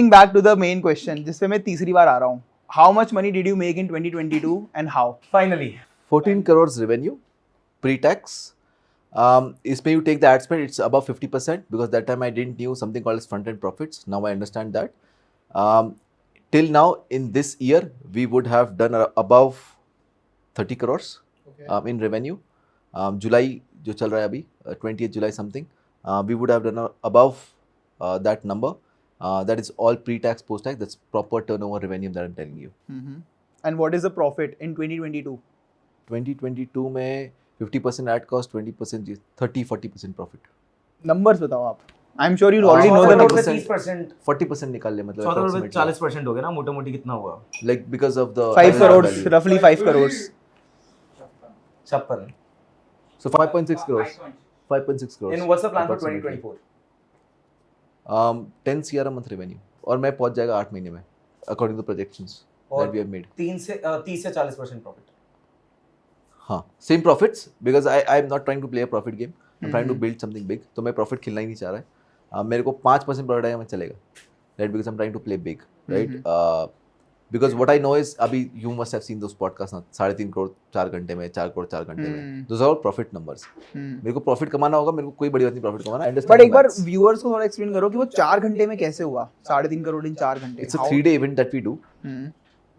Back to the main question, जिसपे मैं तीसरी बार आ रहा हूँ. How much money did you make in 2022 and how? Finally. 14 crores revenue pre-tax. इसमें you take the ad spend, it's above 50% because that time I didn't knew something called as front-end profits. Now I understand that. Till now in this year we would have done above 30 crores in revenue. July जो चल रहा है अभी 20th July something, we would have done above that number. That is all pre-tax, post-tax. That's proper turnover revenue that I'm telling you. And what is the profit in 2022? 2022 में 50% ad cost, 20% 30-40% profit. Numbers बताओ आप. I'm sure you already know the numbers. 30%, 40% निकाल ले मतलब 14 approximately. 40% हो गया ना, मोटा मोटी कितना हुआ? Like because of the 5 crores, value. roughly 5 crores. 56. So 5.6 crores. 5.6 crores. And what's the plan for approximately. 2024? 10 CR a month revenue. और मैं पहुंच जाएगा 8 महीने में according to the projections that we have made. 30 से 40% profit. हाँ, same profits because I'm not trying to play a profit game. I'm trying to build something big. तो मैं profit खिलना ही नहीं चाह रहा है. मेरे को 5% profit आएगा मैं चलेगा. Right, because I'm trying to play big. Right. Because what I know is अभी you must have seen those podcasts ना 3.5 करोड़ 4 घंटे में 4 करोड़ 4 घंटे में. Those are all profit numbers. मेरे को profit कमाना होगा, मेरे को कोई बड़ी बात नहीं profit कमाना. But एक बार viewers को थोड़ा explain करो कि वो 4 घंटे में कैसे हुआ 3.5 करोड़ in 4 घंटे. It's a 3-day event that we do.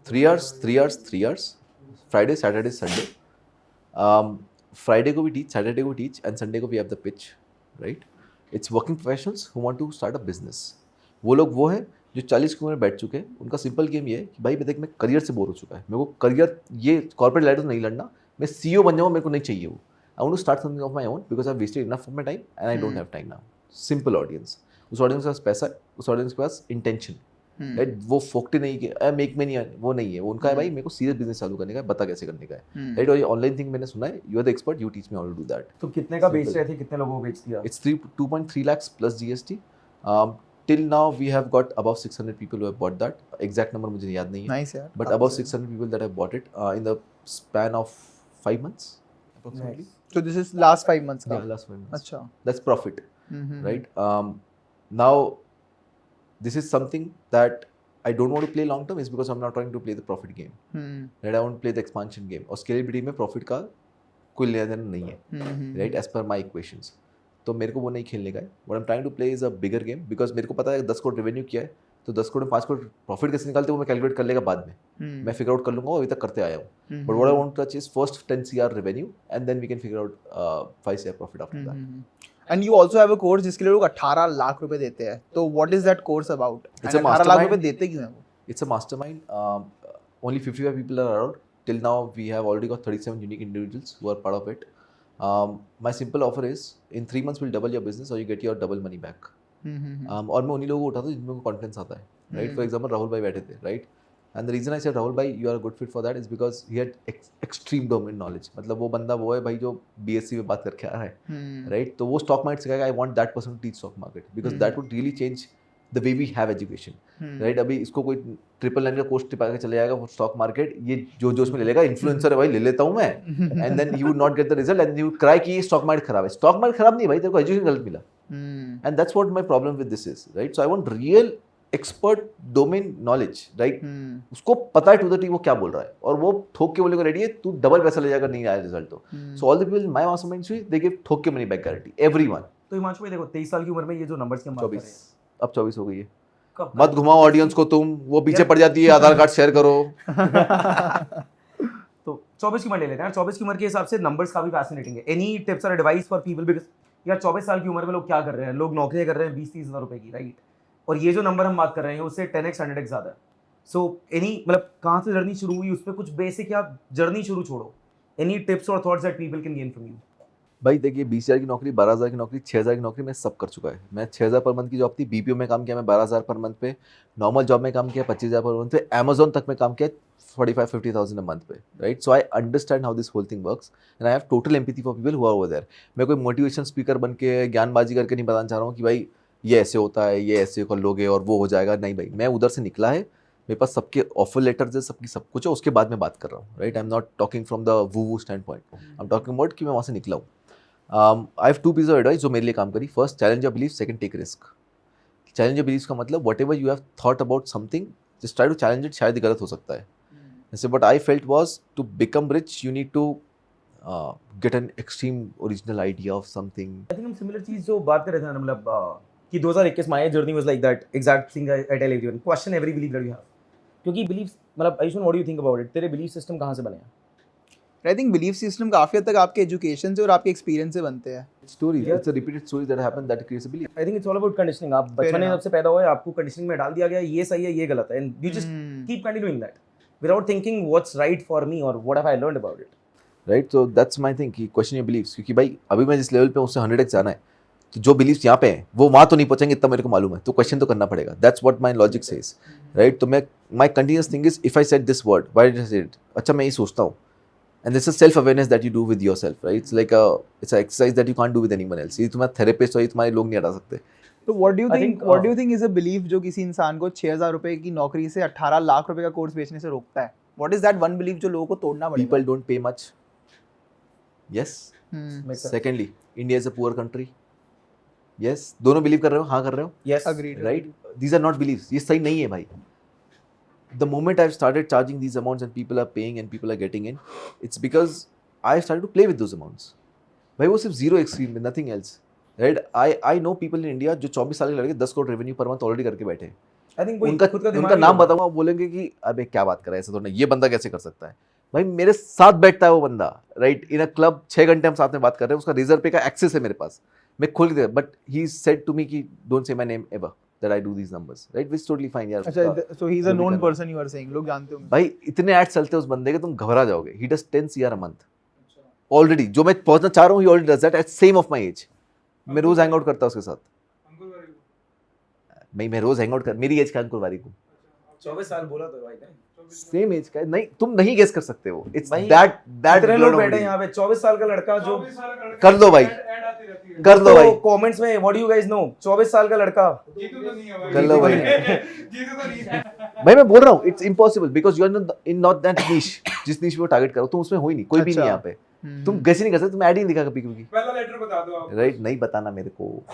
3 hours, 3 hours, 3 hours. Friday, Saturday, Sunday. Friday को we teach, Saturday को we teach, and Sunday को we have the pitch, right? It's working professionals who want to start a business. वो लोग वो हैं जो 40 की उम्र में बैठ चुके हैं. उनका सिंपल गेम ये है कि भाई देख मैं करियर से बोर हो चुका है, मेरे को करियर ये कॉर्पोरेट लाइफ तो नहीं लड़ना, मैं CEO बन जाऊँ, मेरे को नहीं चाहिए वो. I want to start something of my own because I wasted enough of my time and I don't have time now. Simple audience. उस ऑडियंस के पास पैसा है, उस ऑडियंस के पास इंटेंशन. राइट, वो फोकटे नहीं कि मेक में नहीं है, वो नहीं है. वो उनका है भाई मेरे को सीरियस बिजनेस चालू करने का है, बता कैसे करने का है. राइट, और ये ऑनलाइन थिंग मैंने सुना है, you are the expert, you teach me how to do that. तो कितने का बेच रहे थे, कितने लोगों को बेच दिया? It's 2.3 lakhs plus GST. Till now we have got above 600 people who have bought that. Exact number मुझे याद नहीं है. Nice यार. But above 600 people that have bought it in the span of 5 months approximately. So this is last 5 months का. Yeah, last 5 months. अच्छा. That's profit, right? Now this is something that I don't want to play long term is because I'm not trying to play the profit game. Right, I want to play the expansion game. और scalability में profit का कोई लेना देना नहीं है. Right, as per my equations. तो मेरे को वो नहीं खेलने का है. What I'm trying to play is a bigger game because मेरे को पता है 10 करोड़ रेवेन्यू किया है, तो 10 करोड़ में 5 करोड़ प्रॉफिट कैसे निकालते हैं वो मैं कैलकुलेट कर लेगा बाद में. मैं फिगर आउट कर लूंगा, अभी तक करते आया हूँ. But what I want to touch is first 10 CR revenue and then we can figure out 5 CR profit after that. And you also have a course जिसके लिए लोग 18 लाख रुपए देते हैं. तो what is that course about? It's a 18 lakh mastermind. रुपए देते क्यों हैं वो? It's a mastermind. Only 55 people are around. Till now we have already got 37 unique individuals who are part of it. My simple offer is in 3 months we'll double your business or you get your double money back. और मैं उन्हीं लोगों को उठाता हूँ जिनमें confidence आता है. राइट, फॉर एग्जाम्पल राहुल भाई बैठे थे. Right, and the reason I said Rahul भाई you are good fit for that is because he had extreme domain knowledge. मतलब वो बंदा वो है भाई जो BSc में बात करके आ रहा है. राइट, तो वो स्टॉक मार्केट सिखाएगा. I want that person to teach stock market because that would really change the way we have education. Right, अभी इसको कोई 999 का कोर्स टिपा के चले जाएगा वो स्टॉक मार्केट, ये जो जोश में ले लेगा, इन्फ्लुएंसर है भाई ले लेता हूँ मैं, and then you would not get the result and you cry कि स्टॉक मार्केट खराब है. स्टॉक मार्केट खराब नहीं भाई, तेरे को एजुकेशन गलत मिला. And that's what my problem with this is. Right, so I want real expert domain knowledge. Right, उसको पता है टू द टी वो क्या बोल रहा है और वो ठोक के बोले को रेडी है, तू डबल पैसा ले जाकर नहीं आया रिजल्ट तो. So all the people in my mastermind they give ठोक के मनी बैक गारंटी एवरीवन. तो हिमांशु भाई देखो 23 साल की उम्र में ये जो नंबर्स की हम बात कर रहे 24 हैं, अब 24 हो गई है. कब मत घुमाओ ऑडियंस को तुम, वो पीछे पड़ जाती है. आधार कार्ड शेयर करो. तो 24 की उम्र ले लेते हैं. 24 की उम्र के हिसाब से नंबर्स काफी फैसिनेटिंग है. एनी टिप्स और एडवाइस फॉर पीपल बिकॉज यार 24 साल की उम्र में लोग क्या कर रहे हैं, लोग नौकरियां कर रहे हैं 20-30 हज़ार रुपए की. राइट, और ये जो नंबर हम बात कर रहे हैं उससे 10x 100x ज्यादा है. सो एनी मतलब कहाँ से जर्नी शुरू हुई उस पर कुछ बेसिक या जर्नी शुरू छोड़ो, एनी टिप्स और thoughts that people can gain from you. भाई देखिए 20,000 की नौकरी, 12,000 की नौकरी, 6,000 की नौकरी मैं सब कर चुका है. मैं 6,000 पर मंथ की जॉब थी, BPO में काम किया मैं 12,000 पर मंथ पे, नॉर्मल जॉब में काम किया 25,000 पर मंथ पे, अमेजोन तक में काम किया 45-50,000 अ मंथ पे. Right, so I understand how this whole thing works and I have total empathy for people who are over there. मैं कोई मोटिवेशन स्पीकर बन के ज्ञानबाजी करके नहीं बताना चाह रहा हूँ कि भाई ये ऐसे होता है, ये ऐसे कर लोगे और वो हो जाएगा. नहीं भाई, मैं उधर से निकला है, मेरे पास सबके ऑफर लेटर्स है, सबकी सब कुछ है, उसके बाद मैं बात कर रहा हूँ. Right, I am not talking from the woo standpoint. I am talking about कि मैं वहाँ से निकला हूँ. I have 2 pieces of advice जो मेरे लिए काम करी. First, challenge your belief. Second, take risk. Challenge your believes का मतलब whatever you have thought about something, just try to challenge it. शायद ये गलत हो सकता है. जैसे what I felt was to become rich, you need to get an extreme original idea of something. I think हम सिमिलर चीज जो बात कर रहे थे ना, मतलब कि 2021 my journey was like that exact thing I tell everyone, question every belief that you have. क्योंकि beliefs, मतलब Ayushman, what do you think about it? तेरे belief system कहाँ से बने हैं? आई थिंक बिलीफ सिस्टम काफी हद तक आपके एजुकेशन से और आपके एक्सपीरियंस से बनते हैं. Stories. Yeah. It's a repeated stories that happen that creates a belief. I think it's all about conditioning. आप बचपन में enough. जब से पैदा हुए आपको कंडीशनिंग में डाल दिया गया ये सही है ये गलत है, and you just keep continuing that without thinking what's right for me or what have I learned about it. Right? So that's my thing कि question your beliefs. क्योंकि भाई अभी मैं जिस लेवल पे हूँ उससे 100x जाना है, तो जो beliefs यहाँ पे हैं वो वहाँ तो नहीं पहुँचेंगे, इतना मेरे को मालूम है, तो question तो करना पड़ेगा. That's what my logic says. Right? तो मैं my continuous thing is if I said this word, why did I say it? अच्छा मैं ये सोचता हूँ. And this is self-awareness that you do with yourself, right? It's like it's an exercise that you can't do with anyone else. ये तुम्हारा therapist और ये तुम्हारे लोग नहीं हटा सकते. तो what do you I think think, what do you think is a belief जो किसी इंसान को 6000 रुपए की नौकरी से 18 लाख रुपए का कोर्स बेचने से रोकता है? What is that one belief जो लोगों को तोड़ना पड़ेगा? People don't pay much. Yes. Makes sense. Secondly, India is a poor country. Yes. दोनों believe कर रहे हो? हाँ कर रहे हो? Yes. Agreed. Right? These are not beliefs. ये सही नहीं है भाई. The moment I've started charging these amounts and people are paying and people are getting in, it's because I started to play with those amounts. भाई वो सिर्फ zero extreme में, nothing else. Right? I know people in India जो 24 साल के लड़के 10 crore revenue per month already करके बैठे हैं. I think कोई उनका खुद का दिमाग उनका ही नाम होगा. बताऊंगा, वो बोलेंगे कि अबे क्या बात कर रहा है, ऐसा तो नहीं, ये बंदा कैसे कर सकता है. भाई मेरे साथ बैठता है वो बंदा, राइट, इन अ क्लब 6 घंटे हम साथ में बात कर रहे हैं, उसका रिजर्व पे का एक्सेस है मेरे पास, मैं खोल के, but he said to me कि don't say my name ever that I do these numbers, right, which totally fine यार. अच्छा, so he is a known person you are saying, लोग जानते होंगे. भाई इतने एड्स चलते हैं उस बंदे के, तुम घबरा जाओगे. He does 10 CR a month already. जो मैं पहुंचना चाह रहा हूँ, he already does that at same of my age. मैं रोज हैंग आउट करता हूँ उसके साथ. मैं रोज हैंग आउट कर, मेरी एज का अंकुर वारिक हूँ. 24 साल बोला तो भाई ने. सेम एज का है. नहीं, तुम नहीं गेस कर सकते हो. इट्स भाई, दैट इतने लोग बैठे हैं यहाँ पे, 24 साल का लड़का जो कर दो भाई, कर दो भाई, कमेंट्स में what do you guys know, 24 साल का लड़का कर लो भाई. भाई मैं बोल रहा हूँ it's impossible because you are in not that niche. जिस नीश पे वो टारगेट करो तुम उसमें हो ही नहीं, कोई भी नहीं यहाँ पे. तुम गैस ही नहीं कर सकते. तुम ऐड ही नहीं दिखा कभी, क्योंकि पहला लेटर बता दो आप. राइट, नहीं बताना मेरे को.